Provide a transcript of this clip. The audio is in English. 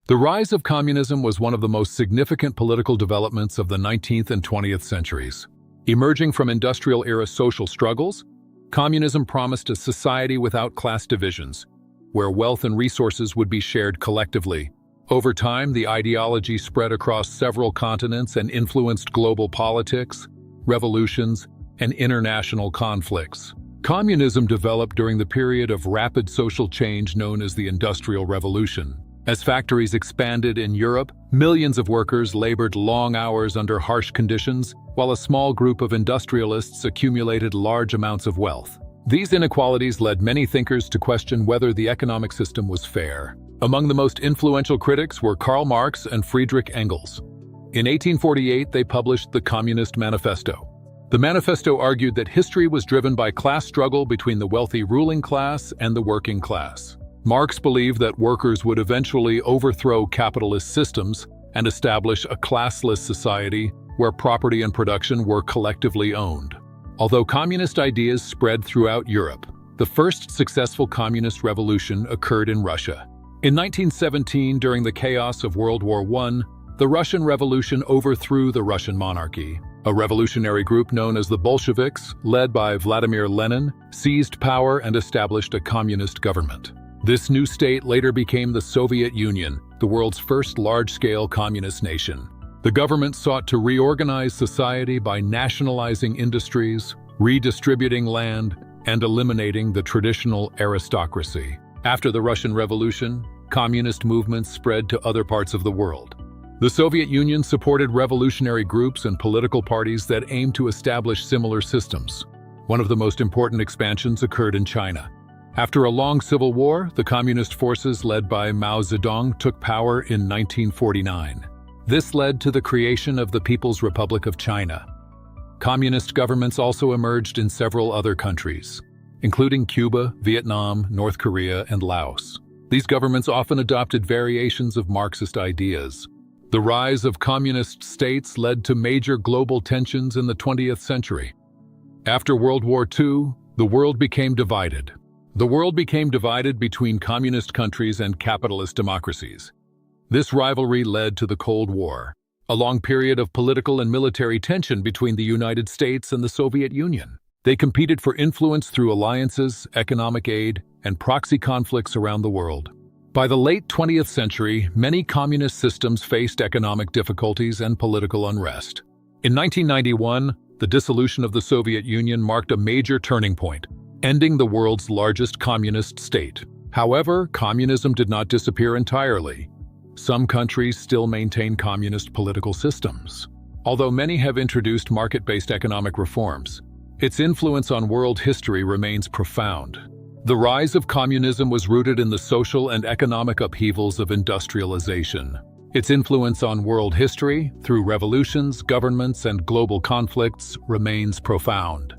The rise of communism was one of the most significant political developments of the 19th and 20th centuries. Emerging from industrial-era social struggles, communism promised a society without class divisions, where wealth and resources would be shared collectively. Over time, the ideology spread across several continents and influenced global politics, revolutions, and international conflicts. Communism developed during the period of rapid social change known as the Industrial Revolution. As factories expanded in Europe, millions of workers labored long hours under harsh conditions, while a small group of industrialists accumulated large amounts of wealth. These inequalities led many thinkers to question whether the economic system was fair. Among the most influential critics were Karl Marx and Friedrich Engels. In 1848, they published the Communist Manifesto. The manifesto argued that history was driven by class struggle between the wealthy ruling class and the working class. Marx believed that workers would eventually overthrow capitalist systems and establish a classless society where property and production were collectively owned. Although communist ideas spread throughout Europe, the first successful communist revolution occurred in Russia. In 1917, during the chaos of World War I, the Russian Revolution overthrew the Russian monarchy. A revolutionary group known as the Bolsheviks, led by Vladimir Lenin, seized power and established a communist government. This new state later became the Soviet Union, the world's first large-scale communist nation. The government sought to reorganize society by nationalizing industries, redistributing land, and eliminating the traditional aristocracy. After the Russian Revolution, communist movements spread to other parts of the world. The Soviet Union supported revolutionary groups and political parties that aimed to establish similar systems. One of the most important expansions occurred in China. After a long civil war, the communist forces led by Mao Zedong took power in 1949. This led to the creation of the People's Republic of China. Communist governments also emerged in several other countries, including Cuba, Vietnam, North Korea, and Laos. These governments often adopted variations of Marxist ideas. The rise of communist states led to major global tensions in the 20th century. After World War II, the world became divided. The world became divided between communist countries and capitalist democracies. This rivalry led to the Cold War, a long period of political and military tension between the United States and the Soviet Union. They competed for influence through alliances, economic aid, and proxy conflicts around the world. By the late 20th century, many communist systems faced economic difficulties and political unrest. In 1991, the dissolution of the Soviet Union marked a major turning point, ending the world's largest communist state. However, communism did not disappear entirely. Some countries still maintain communist political systems. Although many have introduced market-based economic reforms, its influence on world history remains profound. The rise of communism was rooted in the social and economic upheavals of industrialization. Its influence on world history, through revolutions, governments, and global conflicts, remains profound.